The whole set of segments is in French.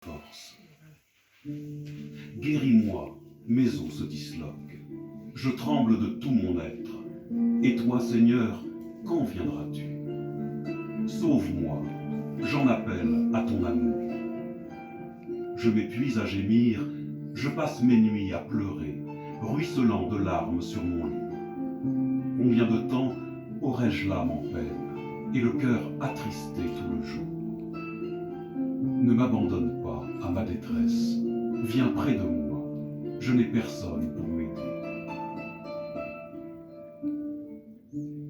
force. Guéris-moi, mes os se disloquent. Je tremble de tout mon être. Et toi, Seigneur, quand viendras-tu? Sauve-moi, j'en appelle à ton amour. Je m'épuise à gémir, je passe mes nuits à pleurer, ruisselant de larmes sur mon lit. Combien de temps aurais-je l'âme en peine et le cœur attristé tout le jour? Ne m'abandonne pas à ma détresse, viens près de moi, je n'ai personne pour m'aider.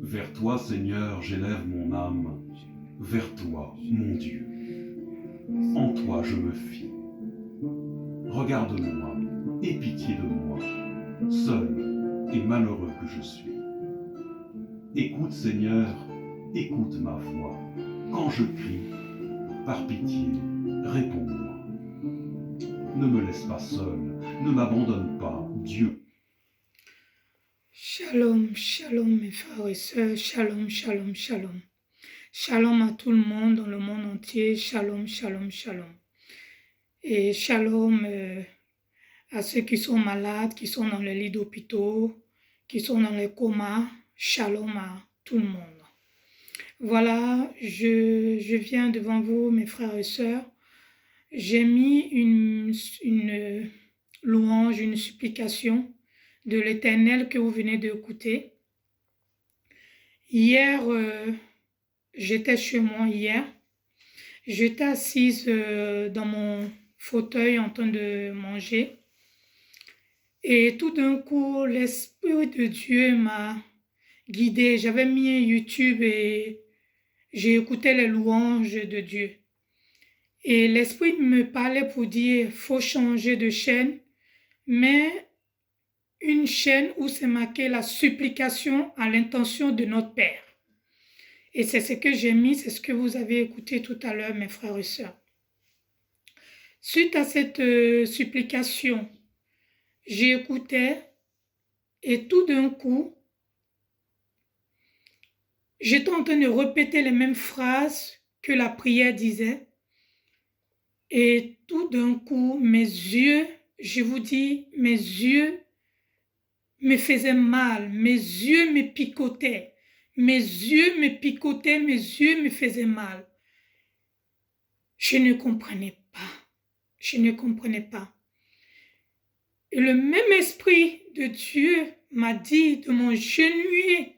Vers toi, Seigneur, j'élève mon âme, vers toi, mon Dieu. En toi je me fie. Regarde-moi, aie pitié de moi, seul et malheureux que je suis. Écoute, Seigneur, écoute ma voix. Quand je crie, par pitié, réponds-moi. Ne me laisse pas seul, ne m'abandonne pas, Dieu. Shalom, shalom mes frères et sœurs, shalom, shalom, shalom. Shalom à tout le monde dans le monde entier, shalom, shalom, shalom. Et shalom à ceux qui sont malades, qui sont dans les lits d'hôpitaux, qui sont dans les comas, shalom à tout le monde. Voilà, je viens devant vous mes frères et sœurs. J'ai mis une louange, une supplication de l'Éternel que vous venez d'écouter. Hier, j'étais chez moi hier. J'étais assise dans mon fauteuil en train de manger. Et tout d'un coup, l'Esprit de Dieu m'a guidée. J'avais mis YouTube et j'ai écouté les louanges de Dieu. Et l'Esprit me parlait pour dire, faut changer de chaîne, mais une chaîne où c'est marqué la supplication à l'intention de notre Père. Et c'est ce que j'ai mis, c'est ce que vous avez écouté tout à l'heure, mes frères et sœurs. Suite à cette supplication, j'écoutais et tout d'un coup, j'étais en train de répéter les mêmes phrases que la prière disait. Et tout d'un coup, mes yeux, je vous dis, mes yeux me faisaient mal, mes yeux me picotaient, mes yeux me faisaient mal. Je ne comprenais pas. Et le même Esprit de Dieu m'a dit de m'agenouiller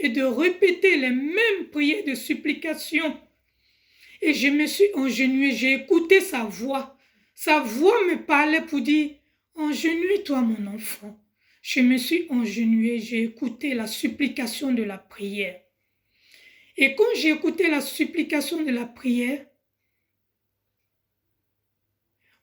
et de répéter les mêmes prières de supplication. Et je me suis agenouillée, j'ai écouté sa voix. Sa voix me parlait pour dire, agenouille-toi mon enfant. Je me suis agenouillée, j'ai écouté la supplication de la prière. Et quand j'ai écouté la supplication de la prière,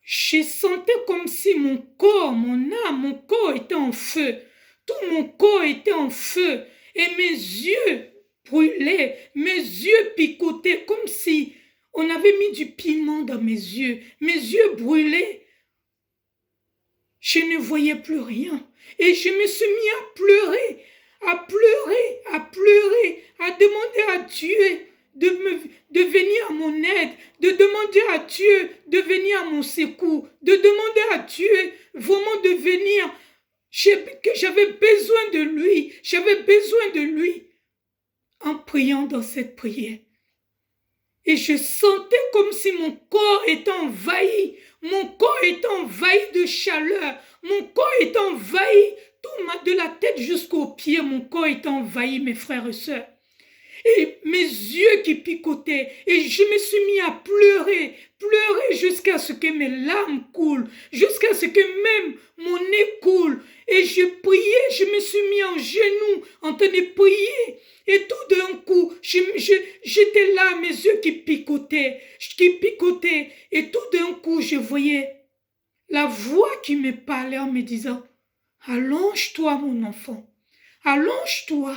je sentais comme si mon corps, mon âme, mon corps était en feu. Tout mon corps était en feu. Et mes yeux brûlaient, mes yeux picotaient, comme si on avait mis du piment dans mes yeux. Mes yeux brûlaient. Je ne voyais plus rien. Et je me suis mis à pleurer, à demander à Dieu de venir à mon aide, de demander à Dieu de venir à mon secours, de demander à Dieu vraiment de venir, que j'avais besoin de lui en priant dans cette prière. Et je sentais comme si mon corps était envahi de chaleur, mon corps était envahi, de la tête jusqu'aux pieds, mon corps était envahi, mes frères et sœurs. Et mes yeux qui picotaient, et je me suis mis à pleurer jusqu'à ce que mes larmes coulent, jusqu'à ce que même mon nez coule. Et je priais, je me suis mis en genoux en train de prier. Et tout d'un coup, j'étais là, mes yeux qui picotaient. Et tout d'un coup, je voyais la voix qui me parlait en me disant, allonge-toi mon enfant, allonge-toi.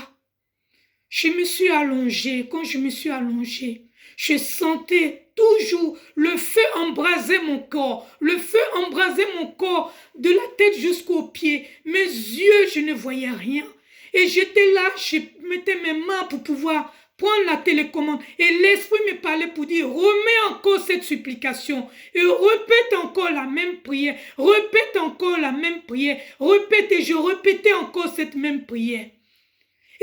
Je me suis allongée. Quand je me suis allongée, je sentais toujours le feu embraser mon corps. Le feu embraser mon corps de la tête jusqu'aux pieds. Mes yeux, je ne voyais rien. Et j'étais là, je mettais mes mains pour pouvoir prendre la télécommande. Et l'Esprit me parlait pour dire, remets encore cette supplication. Et répète encore la même prière. Répète encore la même prière. Répète, et je répétais encore cette même prière.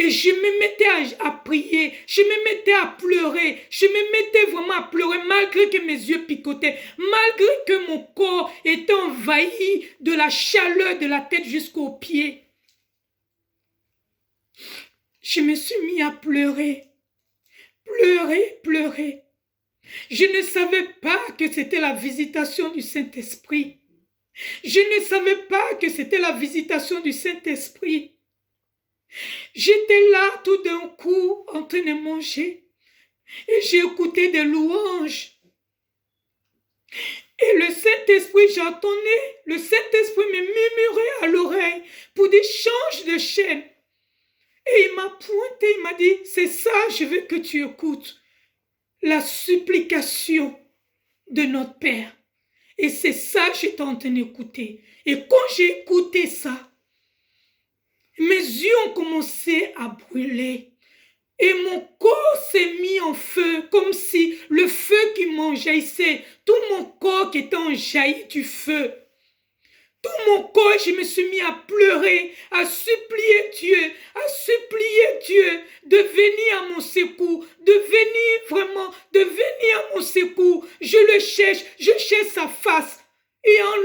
Et je me mettais à prier, je me mettais à pleurer, je me mettais vraiment à pleurer malgré que mes yeux picotaient, malgré que mon corps était envahi de la chaleur de la tête jusqu'aux pieds. Je me suis mis à pleurer, pleurer, pleurer. Je ne savais pas que c'était la visitation du Saint-Esprit. Je ne savais pas que c'était la visitation du Saint-Esprit. J'étais là tout d'un coup en train de manger et j'ai écouté des louanges. Et le Saint-Esprit, j'entendais le Saint-Esprit me murmurer à l'oreille pour dire change de chaîne. Et il m'a pointé, il m'a dit c'est ça, je veux que tu écoutes. La supplication de notre Père. Et c'est ça que j'étais en train d'écouter. Et quand j'ai écouté ça, mes yeux ont commencé à brûler et mon corps s'est mis en feu comme si le feu qui m'enjaillissait, tout mon corps qui était enjailli du feu. Tout mon corps, je me suis mis à pleurer, à supplier Dieu de venir à mon secours, de venir à mon secours. Je cherche sa face. Et en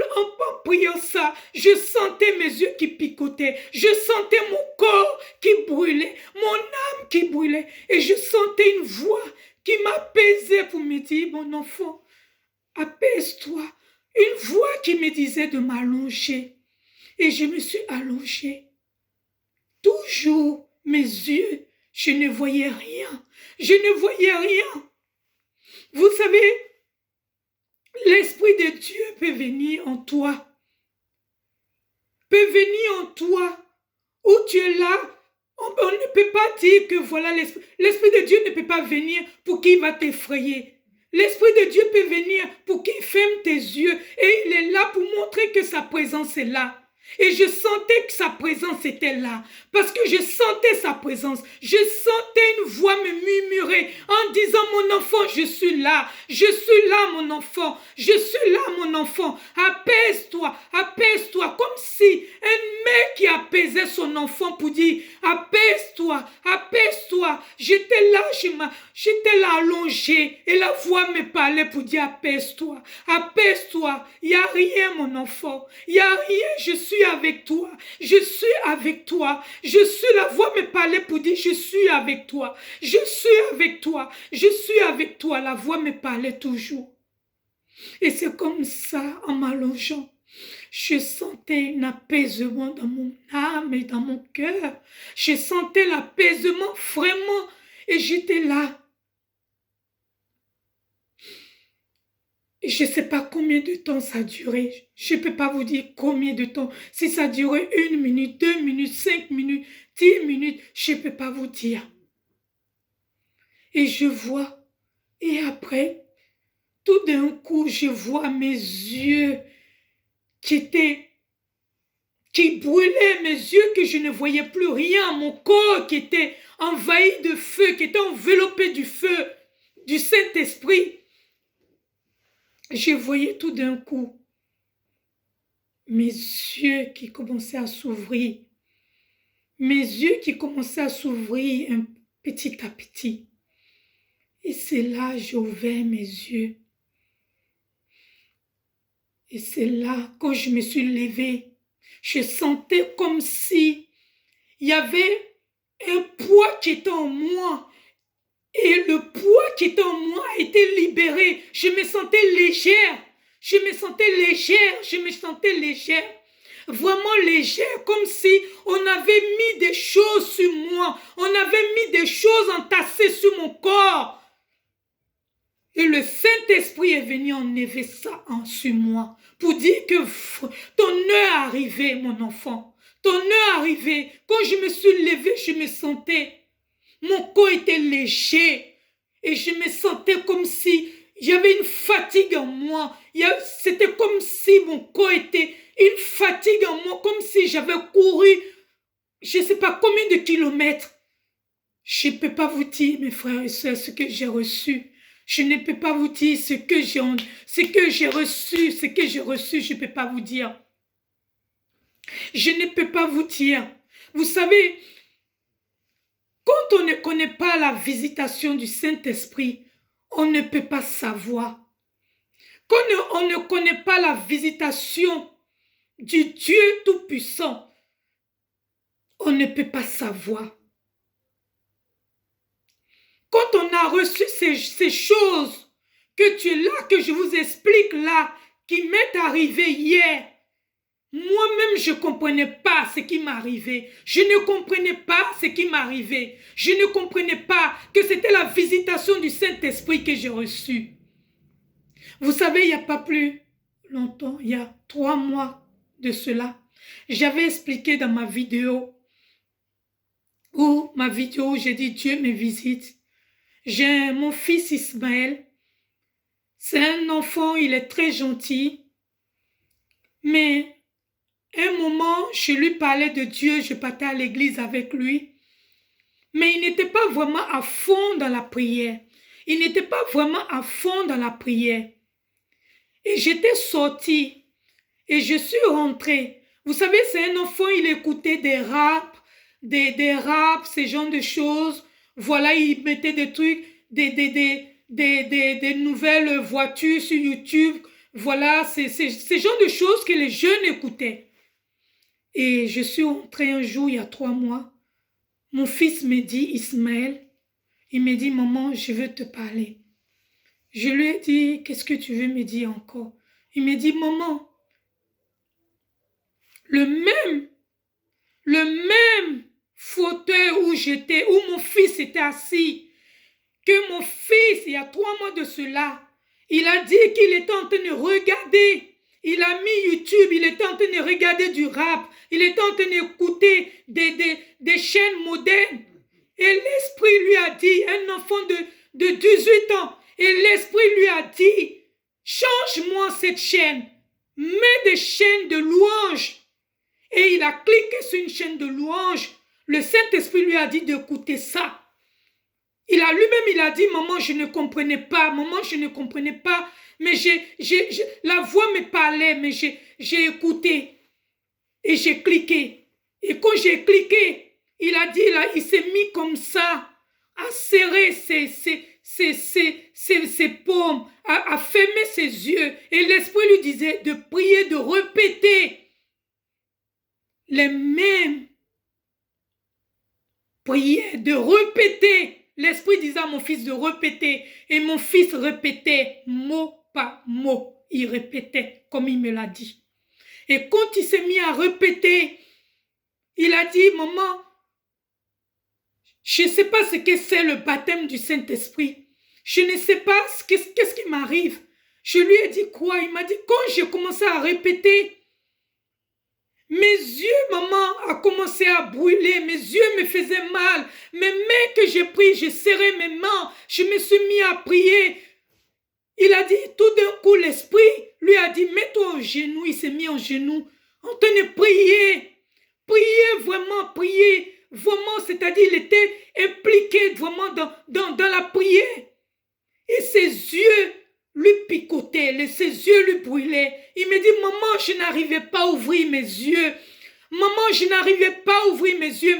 priant ça, je sentais mes yeux qui picotaient, je sentais mon corps qui brûlait, mon âme qui brûlait, et je sentais une voix qui m'apaisait pour me dire, mon enfant, apaise-toi. Une voix qui me disait de m'allonger. Et je me suis allongée. Toujours mes yeux, je ne voyais rien. Je ne voyais rien. Vous savez, l'Esprit de Dieu peut venir en toi. Peut venir en toi. Où tu es là, on ne peut pas dire que voilà l'Esprit de Dieu ne peut pas venir pour qu'il va t'effrayer. L'Esprit de Dieu peut venir pour qu'il ferme tes yeux et il est là pour montrer que sa présence est là. Et je sentais que sa présence était là. Parce que je sentais sa présence. Je sentais une voix me murmurer en disant, mon enfant, je suis là. Je suis là, mon enfant. Je suis là, mon enfant. Apaise-toi, apaise-toi. Comme si un mère qui apaisait son enfant pour dire, apaise-toi, apaise-toi. J'étais là allongée. Et la voix me parlait pour dire, apaise-toi, apaise-toi. Il n'y a rien, mon enfant. Il n'y a rien, je suis avec toi. Je suis avec toi. La voix me parlait pour dire, je suis avec toi. Je suis avec toi. Je suis avec toi. La voix me parlait toujours. Et c'est comme ça, en m'allongeant, je sentais un apaisement dans mon âme et dans mon cœur. Je sentais l'apaisement vraiment. Et j'étais là. Je ne sais pas combien de temps ça a duré. Je ne peux pas vous dire combien de temps. Si ça a duré 1 minute, 2 minutes, 5 minutes, 10 minutes, je ne peux pas vous dire. Et je vois. Et après, tout d'un coup, je vois mes yeux qui brûlaient, mes yeux que je ne voyais plus rien. Mon corps qui était envahi de feu, qui était enveloppé du feu, du Saint-Esprit. Je voyais tout d'un coup mes yeux qui commençaient à s'ouvrir. Mes yeux qui commençaient à s'ouvrir petit à petit. Et c'est là que j'ai ouvert mes yeux. Et c'est là, quand je me suis levée, je sentais comme si il y avait un poids qui était en moi. Et le poids qui était en moi a été libéré. Je me sentais légère. Je me sentais légère. Vraiment légère, comme si on avait mis des choses sur moi. On avait mis des choses entassées sur mon corps. Et le Saint-Esprit est venu enlever ça sur moi. Pour dire que ton heure est arrivée, mon enfant. Ton heure est arrivée. Quand je me suis levée, je me sentais... Mon corps était léger et je me sentais comme si j'avais une fatigue en moi. C'était comme si mon corps était une fatigue en moi, comme si j'avais couru, je ne sais pas combien de kilomètres. Je ne peux pas vous dire, mes frères et sœurs, ce que j'ai reçu. Je ne peux pas vous dire ce que j'ai reçu, je ne peux pas vous dire. Je ne peux pas vous dire. Vous savez, quand on ne connaît pas la visitation du Saint-Esprit, on ne peut pas savoir. Quand on ne connaît pas la visitation du Dieu Tout-Puissant, on ne peut pas savoir. Quand on a reçu ces choses que tu es là, que je vous explique là, qui m'est arrivé hier, moi-même, je ne comprenais pas ce qui m'arrivait. Je ne comprenais pas ce qui m'arrivait. Je ne comprenais pas que c'était la visitation du Saint-Esprit que j'ai reçue. Vous savez, il n'y a pas plus longtemps, il y a 3 mois de cela, j'avais expliqué dans ma vidéo, où j'ai dit Dieu me visite. J'ai mon fils Ismaël. C'est un enfant, il est très gentil. Mais un moment, je lui parlais de Dieu, je partais à l'église avec lui. Mais il n'était pas vraiment à fond dans la prière. Il n'était pas vraiment à fond dans la prière. Et j'étais sortie et je suis rentrée. Vous savez, c'est un enfant, il écoutait des raps, ces genres de choses. Voilà, il mettait des trucs, des nouvelles voitures sur YouTube. Voilà, c'est genre de choses que les jeunes écoutaient. Et je suis rentrée un jour, il y a 3 mois. Mon fils me dit, Ismaël, il me dit, maman, je veux te parler. Je lui ai dit, qu'est-ce que tu veux me dire encore? Il me dit, maman, le même fauteuil où j'étais, où mon fils était assis, que mon fils, il y a 3 mois de cela, il a dit qu'il était en train de regarder. Il a mis YouTube, il était en train de regarder du rap, il était en train d'écouter des chaînes modernes. Et l'esprit lui a dit, un enfant de 18 ans, et l'esprit lui a dit, change-moi cette chaîne, mets des chaînes de louanges. Et il a cliqué sur une chaîne de louanges. Le Saint-Esprit lui a dit d'écouter ça. Il a dit, maman, je ne comprenais pas, mais la voix me parlait, mais j'ai écouté et j'ai cliqué. Et quand j'ai cliqué, il a dit, là, il s'est mis comme ça, à serrer ses paumes, à fermer ses yeux. Et l'Esprit lui disait de prier, de répéter les mêmes prières, de répéter. L'Esprit disait à mon fils de répéter. Et mon fils répétait mot par mot. Il répétait comme il me l'a dit. Et quand il s'est mis à répéter, il a dit, maman, je ne sais pas ce que c'est le baptême du Saint-Esprit. Je ne sais pas qu'est-ce qui m'arrive. Je lui ai dit quoi? Il m'a dit, quand j'ai commencé à répéter, mes yeux, maman, a commencé à brûler. Mes yeux me faisaient mal. Mes mains que j'ai prises, j'ai serré mes mains. Je me suis mis à prier. Il a dit, tout d'un coup, l'Esprit lui a dit, mets-toi au genou. Il s'est mis en genou, en train de prier. Prier. Vraiment, c'est-à-dire, il était impliqué vraiment dans la prière. Et ses yeux lui picotaient, ses yeux lui brûlaient. Il me dit, maman, je n'arrivais pas à ouvrir mes yeux.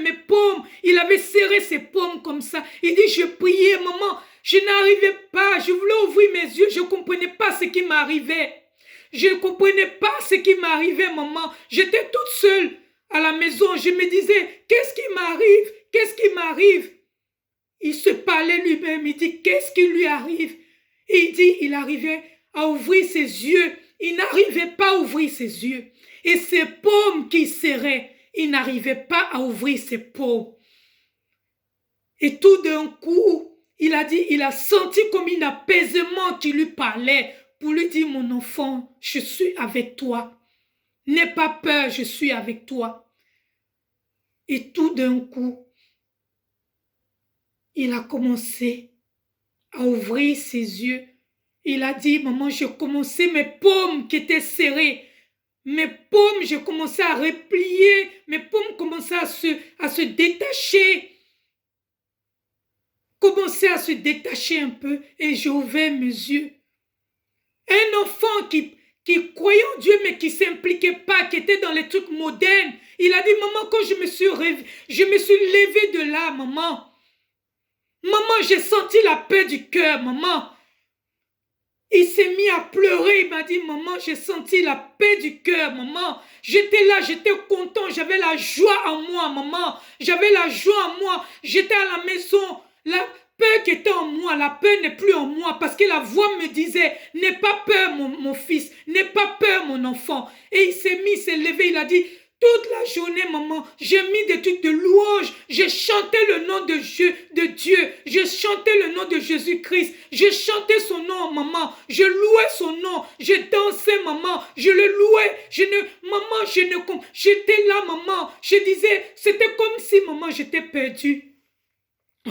Mes paumes. Il avait serré ses paumes comme ça. Il dit, je priais, maman, je n'arrivais pas. Je voulais ouvrir mes yeux. Je ne comprenais pas ce qui m'arrivait. Maman. J'étais toute seule à la maison. Je me disais, qu'est-ce qui m'arrive? Il se parlait lui-même. Il dit, qu'est-ce qui lui arrive? Et il dit, il arrivait à ouvrir ses yeux. Il n'arrivait pas à ouvrir ses yeux. Et ses paumes qui serraient, il n'arrivait pas à ouvrir ses paumes. Et tout d'un coup, il a dit, il a senti comme un apaisement qui lui parlait pour lui dire, mon enfant, je suis avec toi. N'aie pas peur, je suis avec toi. Et tout d'un coup, il a commencé à ouvrir ses yeux. Il a dit, maman, j'ai commencé mes paumes qui étaient serrées. Mes paumes, j'ai commencé à replier. Mes paumes commençaient à se détacher. commençait à se détacher un peu et j'ai ouvert mes yeux. Un enfant qui croyait en Dieu mais qui ne s'impliquait pas, qui était dans les trucs modernes. Il a dit, maman, quand je me suis levée de là, maman, j'ai senti la paix du cœur, maman. Il s'est mis à pleurer, il m'a dit, maman, j'ai senti la paix du cœur, maman. J'étais là, j'étais content, j'avais la joie en moi, maman. J'avais la joie en moi. J'étais à la maison, la peur qui était en moi, la peur n'est plus en moi parce que la voix me disait, n'aie pas peur mon fils, n'aie pas peur mon enfant. Et il s'est levé, il a dit, toute la journée, maman, j'ai mis des trucs de louange. J'ai chanté le nom de Dieu. Je chantais le nom de Jésus-Christ. Je chantais son nom, maman. Je louais son nom. Je dansais, maman. Je le louais. J'étais là, maman. Je disais, c'était comme si, maman, j'étais perdue.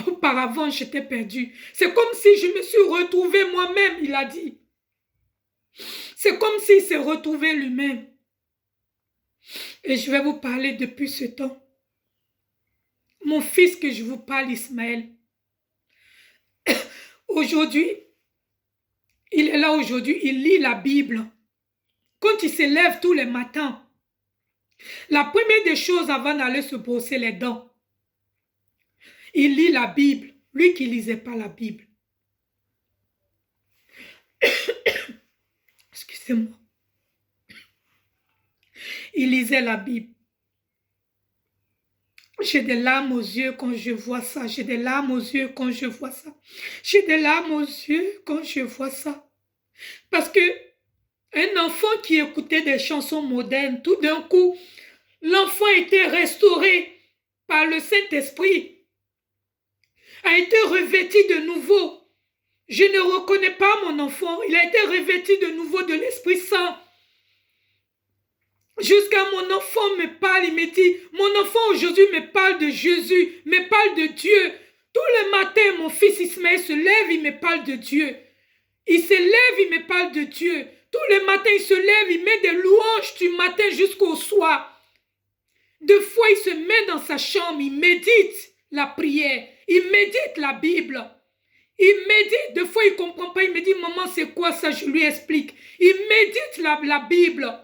Auparavant, j'étais perdue. C'est comme si je me suis retrouvée moi-même, il a dit. C'est comme s'il s'est retrouvé lui-même. Et je vais vous parler depuis ce temps. Mon fils que je vous parle, Ismaël, aujourd'hui, il est là aujourd'hui, il lit la Bible. Quand il se lève tous les matins, la première des choses avant d'aller se brosser les dents, il lit la Bible. Lui qui ne lisait pas la Bible. Excusez-moi. Il lisait la Bible. J'ai des larmes aux yeux quand je vois ça. J'ai des larmes aux yeux quand je vois ça. J'ai des larmes aux yeux quand je vois ça. Parce que un enfant qui écoutait des chansons modernes, tout d'un coup, l'enfant était restauré par le Saint-Esprit, a été revêtu de nouveau. Je ne reconnais pas mon enfant. Il a été revêtu de nouveau de l'Esprit Saint. Jusqu'à mon enfant me parle, il me dit, mon enfant aujourd'hui me parle de Jésus, me parle de Dieu. Tous les matins, mon fils Ismaël se lève, il me parle de Dieu. Il se lève, il me parle de Dieu. Tous les matins, il se lève, il met des louanges du matin jusqu'au soir. Deux fois, il se met dans sa chambre, il médite la prière, il médite la Bible. Il médite, deux fois, il ne comprend pas, il me dit, maman, c'est quoi ça? Je lui explique. Il médite la Bible.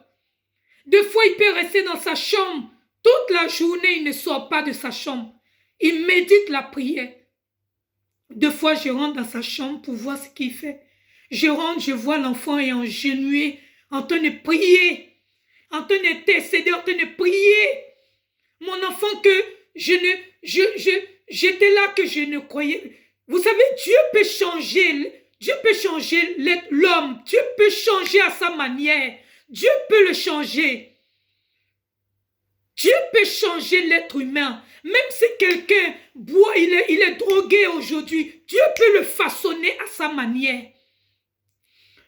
Deux fois, il peut rester dans sa chambre. Toute la journée, il ne sort pas de sa chambre. Il médite la prière. Deux fois, je rentre dans sa chambre pour voir ce qu'il fait. Je rentre, je vois l'enfant agenouillé, en train de prier, en train d'intercéder, en train de prier. Mon enfant que j'étais là que je ne croyais. Vous savez, Dieu peut changer l'homme. Dieu peut changer à sa manière. Dieu peut le changer. Dieu peut changer l'être humain. Même si quelqu'un boit, il est drogué aujourd'hui, Dieu peut le façonner à sa manière.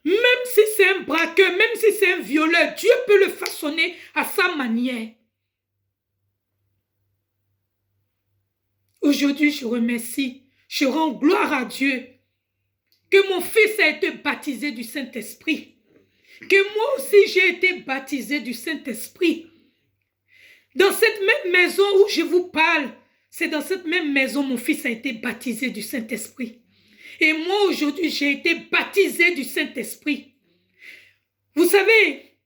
Même si c'est un braqueur, même si c'est un violeur, Dieu peut le façonner à sa manière. Aujourd'hui, je remercie, je rends gloire à Dieu que mon fils a été baptisé du Saint-Esprit. Que moi aussi j'ai été baptisé du Saint-Esprit. Dans cette même maison où je vous parle, c'est dans cette même maison mon fils a été baptisé du Saint-Esprit. Et moi aujourd'hui j'ai été baptisé du Saint-Esprit. Vous savez,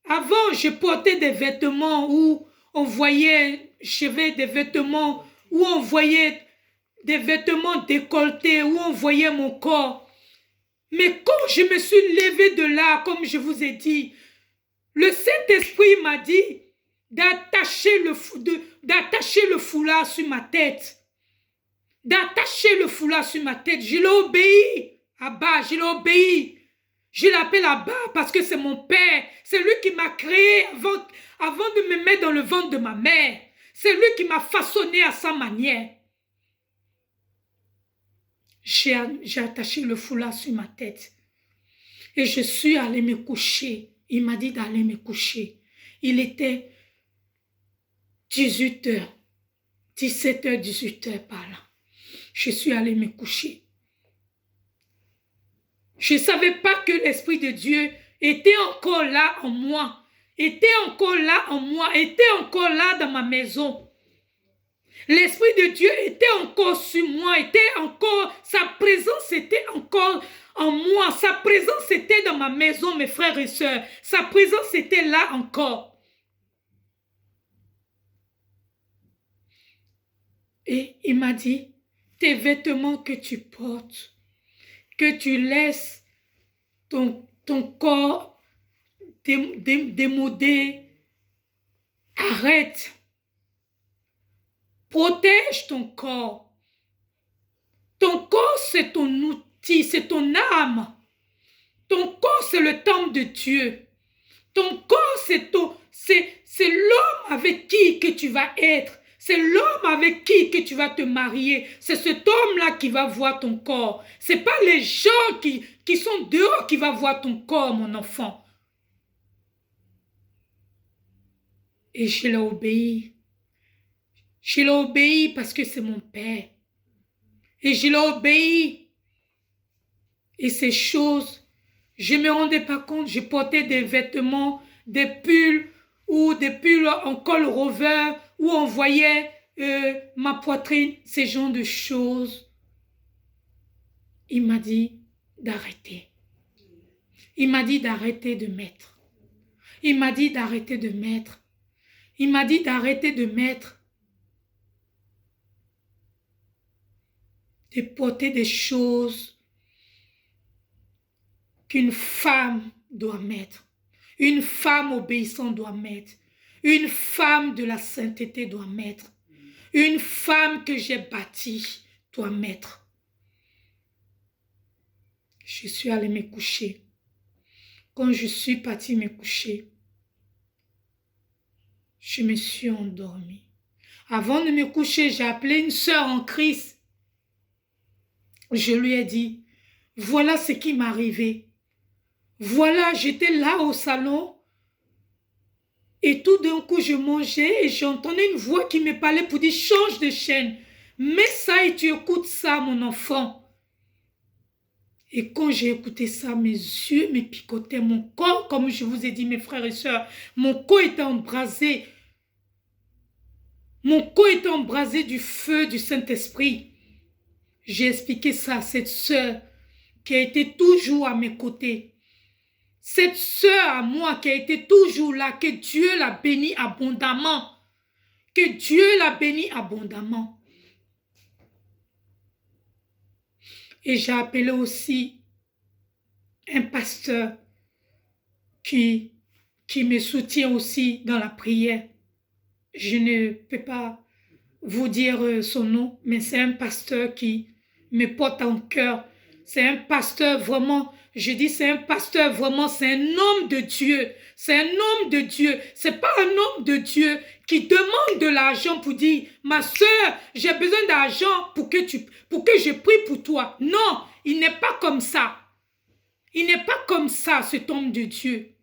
avant je portais des vêtements où on voyait, j'avais des vêtements où on voyait des vêtements décolletés, où on voyait mon corps. Mais quand je me suis levée de là, comme je vous ai dit, le Saint-Esprit m'a dit d'attacher le foulard sur ma tête. D'attacher le foulard sur ma tête. Je l'ai obéi. Abba, je l'ai obéi. Je l'appelle Abba parce que c'est mon père. C'est lui qui m'a créé avant de me mettre dans le ventre de ma mère. C'est lui qui m'a façonné à sa manière. J'ai attaché le foulard sur ma tête. Et je suis allée me coucher. Il m'a dit d'aller me coucher. Il était 18h. 17h, 18h par là. Je suis allée me coucher. Je ne savais pas que l'Esprit de Dieu était encore là en moi. Était encore là en moi. Était encore là dans ma maison. L'Esprit de Dieu était encore sur moi, sa présence était encore en moi. Sa présence était dans ma maison, mes frères et sœurs. Sa présence était là encore. Et il m'a dit, tes vêtements que tu portes, que tu laisses ton corps démodé, arrête. Protège ton corps. Ton corps, c'est ton outil, c'est ton âme. Ton corps, c'est le temple de Dieu. Ton corps, c'est l'homme avec qui que tu vas être. C'est l'homme avec qui que tu vas te marier. C'est cet homme-là qui va voir ton corps. Ce n'est pas les gens qui sont dehors qui vont voir ton corps, mon enfant. Et je l'ai obéi. Je l'ai obéi parce que c'est mon père. Et je l'ai obéi. Et ces choses, je ne me rendais pas compte. Je portais des vêtements, des pulls ou des pulls en col rover où on voyait ma poitrine, ces genres de choses. Il m'a dit d'arrêter. Il m'a dit d'arrêter de mettre. Il m'a dit d'arrêter de mettre. Il m'a dit d'arrêter de mettre. De porter des choses qu'une femme doit mettre. Une femme obéissante doit mettre. Une femme de la sainteté doit mettre. Une femme que j'ai bâtie doit mettre. Je suis allée me coucher. Quand je suis partie me coucher, je me suis endormie. Avant de me coucher, j'ai appelé une sœur en Christ. Je lui ai dit, voilà ce qui m'est arrivé. Voilà, j'étais là au salon et tout d'un coup, je mangeais et j'entendais une voix qui me parlait pour dire, change de chaîne. Mets ça et tu écoutes ça, mon enfant. Et quand j'ai écouté ça, mes yeux me picotaient, mon corps, comme je vous ai dit, mes frères et sœurs, mon corps était embrasé. Mon corps était embrasé du feu du Saint-Esprit. J'ai expliqué ça à cette sœur qui a été toujours à mes côtés. Cette sœur à moi qui a été toujours là, que Dieu l'a bénie abondamment. Que Dieu l'a bénie abondamment. Et j'ai appelé aussi un pasteur qui me soutient aussi dans la prière. Je ne peux pas vous dire son nom, mais c'est un pasteur qui me porte en cœur. C'est un pasteur vraiment, je dis c'est un pasteur vraiment, c'est un homme de Dieu. C'est un homme de Dieu. C'est pas un homme de Dieu qui demande de l'argent pour dire, ma soeur, j'ai besoin d'argent pour que je prie pour toi. Non, il n'est pas comme ça. Il n'est pas comme ça, cet homme de Dieu.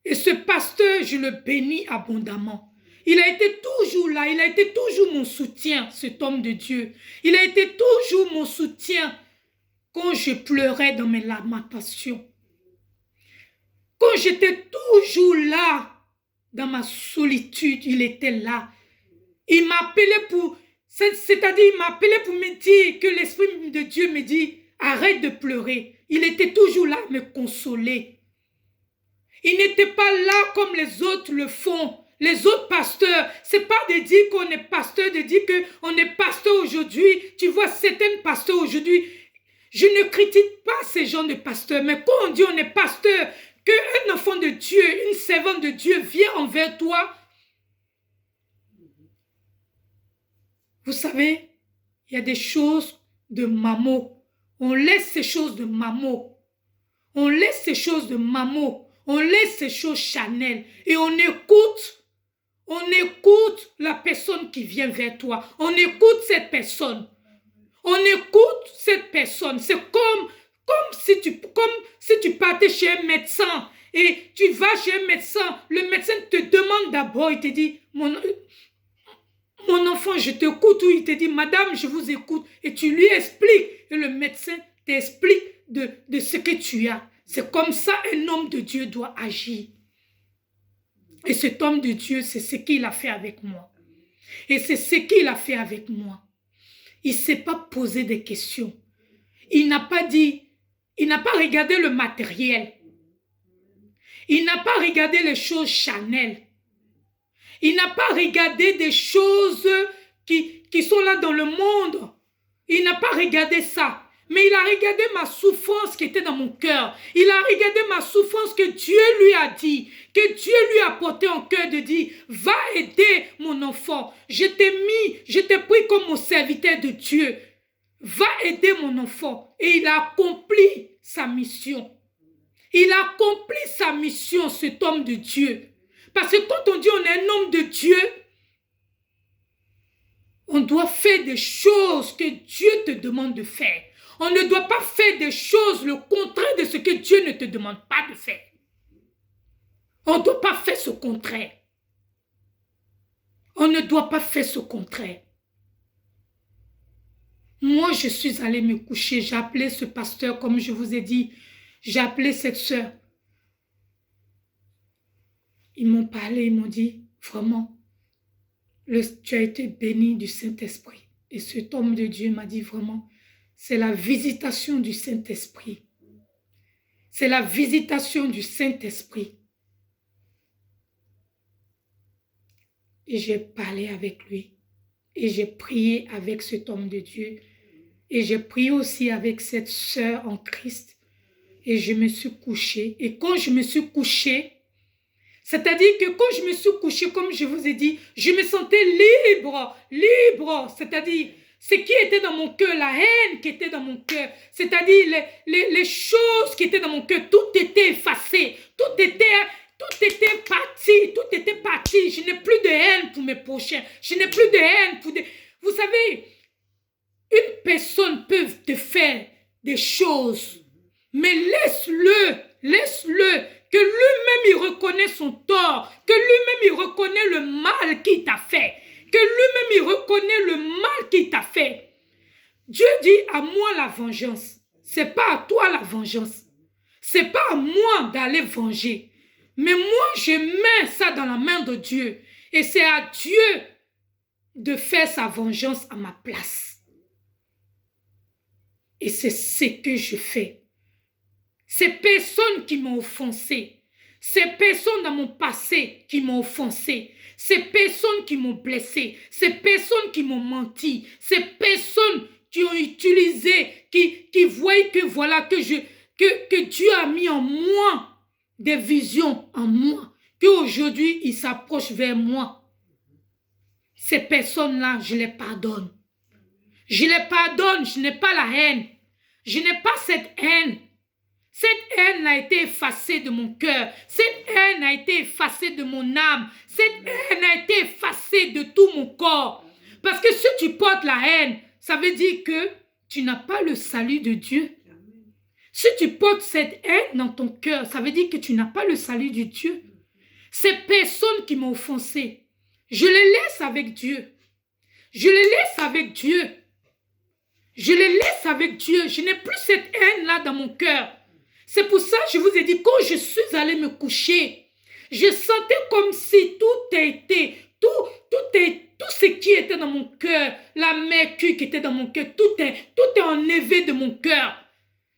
Et ce pasteur, je le bénis abondamment. Il a été toujours là, il a été toujours mon soutien, cet homme de Dieu. Il a été toujours mon soutien quand je pleurais dans mes lamentations. Quand j'étais toujours là, dans ma solitude, il était là. Il m'appelait c'est-à-dire il m'appelait pour me dire que l'Esprit de Dieu me dit, arrête de pleurer. Il était toujours là à me consoler. Il n'était pas là comme les autres le font. Les autres pasteurs, c'est pas de dire qu'on est pasteur, de dire qu'on est pasteur aujourd'hui. Tu vois, certains pasteurs aujourd'hui, je ne critique pas ces gens de pasteurs, mais quand on dit on est pasteur, qu'un enfant de Dieu, une servante de Dieu vient envers toi, vous savez, il y a des choses de mamo. On laisse ces choses de mamo. On laisse ces choses de mamo. On laisse ces choses Chanel. Et on écoute la personne qui vient vers toi. On écoute cette personne. On écoute cette personne. C'est comme si tu partais chez un médecin et tu vas chez un médecin. Le médecin te demande d'abord, il te dit, mon enfant, je t'écoute, ou il te dit, madame, je vous écoute. Et tu lui expliques. Et le médecin t'explique de ce que tu as. C'est comme ça un homme de Dieu doit agir. Et cet homme de Dieu, c'est ce qu'il a fait avec moi. Et c'est ce qu'il a fait avec moi. Il ne s'est pas posé des questions. Il n'a pas dit, il n'a pas regardé le matériel. Il n'a pas regardé les choses charnelles. Il n'a pas regardé des choses qui sont là dans le monde. Il n'a pas regardé ça. Mais il a regardé ma souffrance qui était dans mon cœur. Il a regardé ma souffrance que Dieu lui a dit, que Dieu lui a porté en cœur de dire, va aider mon enfant. Je t'ai pris comme mon serviteur de Dieu. Va aider mon enfant. Et il a accompli sa mission. Il a accompli sa mission, cet homme de Dieu. Parce que quand on dit on est un homme de Dieu, on doit faire des choses que Dieu te demande de faire. On ne doit pas faire des choses le contraire de ce que Dieu ne te demande pas de faire. On ne doit pas faire ce contraire. On ne doit pas faire ce contraire. Moi, je suis allée me coucher. J'ai appelé ce pasteur, comme je vous ai dit. J'ai appelé cette sœur. Ils m'ont parlé, ils m'ont dit, vraiment, tu as été béni du Saint-Esprit. Et cet homme de Dieu m'a dit vraiment, c'est la visitation du Saint-Esprit. C'est la visitation du Saint-Esprit. Et j'ai parlé avec lui. Et j'ai prié avec cet homme de Dieu. Et j'ai prié aussi avec cette sœur en Christ. Et je me suis couchée. Et quand je me suis couchée, c'est-à-dire que quand je me suis couchée, comme je vous ai dit, je me sentais libre, libre. C'est-à-dire, ce qui était dans mon cœur, la haine qui était dans mon cœur, c'est-à-dire les choses qui étaient dans mon cœur, tout était effacé, tout était parti. Je n'ai plus de haine pour mes prochains. Je n'ai plus de haine pour des... Vous savez, une personne peut te faire des choses, mais laisse-le, que lui-même il reconnaît son tort, que lui-même il reconnaît le mal qu'il t'a fait, que lui-même il reconnaît le mal qu'il t'a fait. Dieu dit à moi la vengeance, c'est pas à toi la vengeance, c'est pas à moi d'aller venger, mais moi je mets ça dans la main de Dieu et c'est à Dieu de faire sa vengeance à ma place. Et c'est ce que je fais. Ces personnes qui m'ont offensé, ces personnes dans mon passé qui m'ont offensé, ces personnes qui m'ont blessé, ces personnes qui m'ont menti, ces personnes qui ont utilisé, qui voient que voilà, que Dieu a mis en moi des visions en moi, qu'aujourd'hui ils s'approchent vers moi. Ces personnes-là, je les pardonne. Je les pardonne, je n'ai pas la haine. Je n'ai pas cette haine. Cette haine a été effacée de mon cœur. Cette haine a été effacée de mon âme. Cette haine a été effacée de tout mon corps. Parce que si tu portes la haine, ça veut dire que tu n'as pas le salut de Dieu. Si tu portes cette haine dans ton cœur, ça veut dire que tu n'as pas le salut de Dieu. Ces personnes qui m'ont offensé, je les laisse avec Dieu. Je les laisse avec Dieu. Je les laisse avec Dieu. Je n'ai plus cette haine-là dans mon cœur. C'est pour ça que je vous ai dit, quand je suis allée me coucher, je sentais comme si tout ce qui était dans mon cœur, la mercure qui était dans mon cœur, tout est enlevé de mon cœur.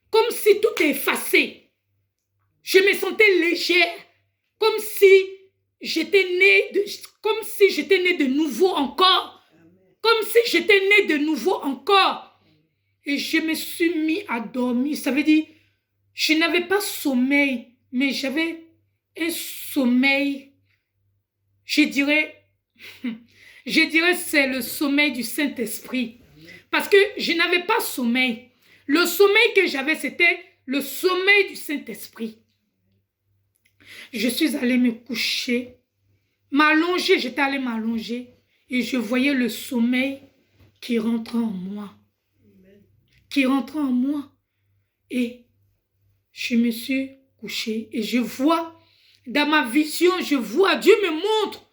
Comme si tout est effacé. Je me sentais légère, comme si j'étais née de nouveau encore. Comme si j'étais née de nouveau encore. Et je me suis mis à dormir. Ça veut dire, je n'avais pas sommeil, mais j'avais un sommeil, je dirais c'est le sommeil du Saint-Esprit. Parce que je n'avais pas sommeil. Le sommeil que j'avais, c'était le sommeil du Saint-Esprit. Je suis allée me coucher, m'allonger, j'étais allée m'allonger et je voyais le sommeil qui rentrait en moi. Qui rentrait en moi. Et je me suis couchée et je vois, dans ma vision, je vois, Dieu me montre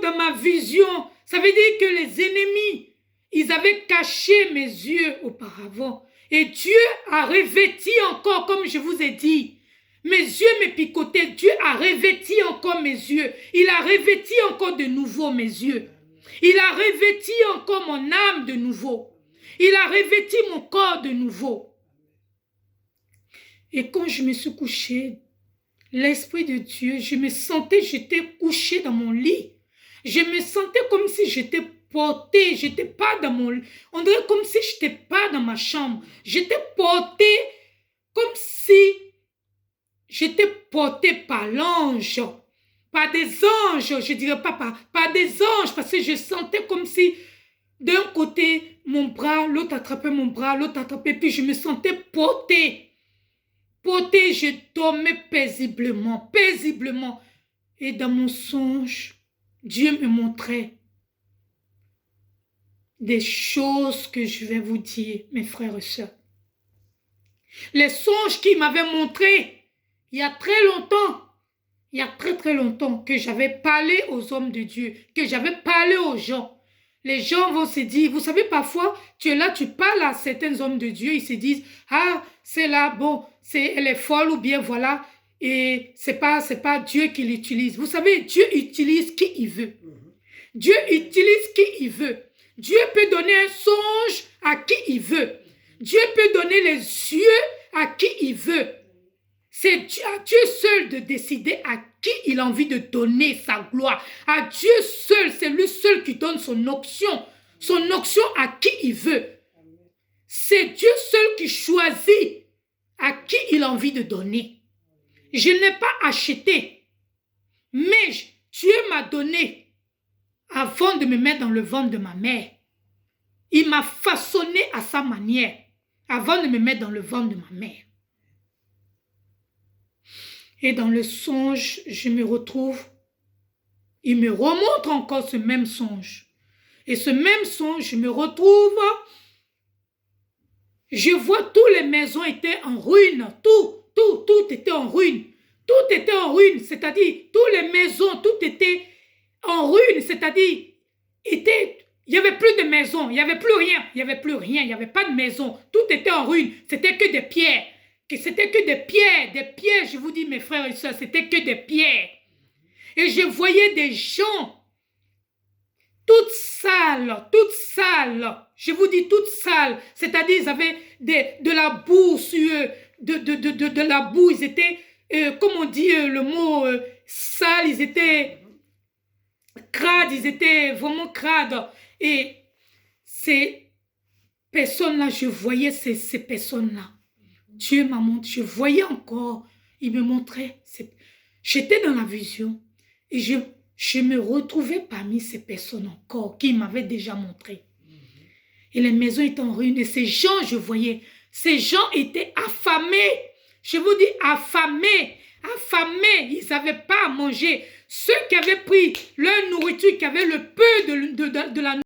dans ma vision. Ça veut dire que les ennemis, ils avaient caché mes yeux auparavant. Et Dieu a revêti encore, comme je vous ai dit, Mes yeux me picotaient. Dieu a revêti encore mes yeux. Il a revêti encore de nouveau mes yeux. Il a revêti encore mon âme de nouveau. Il a revêti mon corps de nouveau. Et quand je me suis couchée, l'Esprit de Dieu, je me sentais, j'étais couchée dans mon lit. Je me sentais comme si j'étais portée, j'étais pas dans mon lit. On dirait comme si j'étais pas dans ma chambre. J'étais portée comme si j'étais portée par l'ange. Par des anges, je dirais pas par des anges, parce que je sentais comme si d'un côté, mon bras, l'autre attrapait mon bras, l'autre attrapait, puis je me sentais portée. Portée, je dormais paisiblement, paisiblement. Et dans mon songe, Dieu me montrait des choses que je vais vous dire, mes frères et sœurs. Les songes qu'il m'avait montrés il y a très longtemps, il y a très longtemps, que j'avais parlé aux hommes de Dieu, que j'avais parlé aux gens. Les gens vont se dire, vous savez, parfois, tu es là, tu parles à certains hommes de Dieu, ils se disent, ah, c'est là, bon, elle est folle ou bien voilà, et c'est pas Dieu qui l'utilise. Vous savez, Dieu utilise qui il veut. Dieu utilise qui il veut. Dieu peut donner un songe à qui il veut. Dieu peut donner les yeux à qui il veut. C'est à Dieu seul de décider à qui il a envie de donner sa gloire. À Dieu seul, c'est lui seul qui donne son onction à qui il veut. C'est Dieu seul qui choisit à qui il a envie de donner. Je ne l'ai pas acheté, mais Dieu m'a donné avant de me mettre dans le ventre de ma mère. Il m'a façonné à sa manière avant de me mettre dans le ventre de ma mère. Et dans le songe, je me retrouve, il me remontre encore ce même songe. Et ce même songe, je me retrouve, je vois toutes les maisons étaient en ruine, tout était en ruine. Tout était en ruine, c'est-à-dire, toutes les maisons, tout était en ruine, c'est-à-dire, il n'y avait plus de maisons, il n'y avait plus rien, il n'y avait pas de maison, tout était en ruine, c'était que des pierres. C'était que des pierres, je vous dis mes frères et sœurs, c'était que des pierres. Et je voyais des gens, toutes sales, je vous dis toutes sales, c'est-à-dire ils avaient de la boue sur eux, de la boue, ils étaient, comme on dit le mot sale, ils étaient crades, ils étaient vraiment crades. Et ces personnes-là, je voyais ces personnes-là. Dieu m'a montré, je voyais encore, il me montrait, j'étais dans la vision et je me retrouvais parmi ces personnes encore qu'il m'avait déjà montré. Et les maisons étaient en ruine et ces gens, je voyais, ces gens étaient affamés, je vous dis affamés, ils n'avaient pas à manger. Ceux qui avaient pris leur nourriture, qui avaient le peu de la nourriture,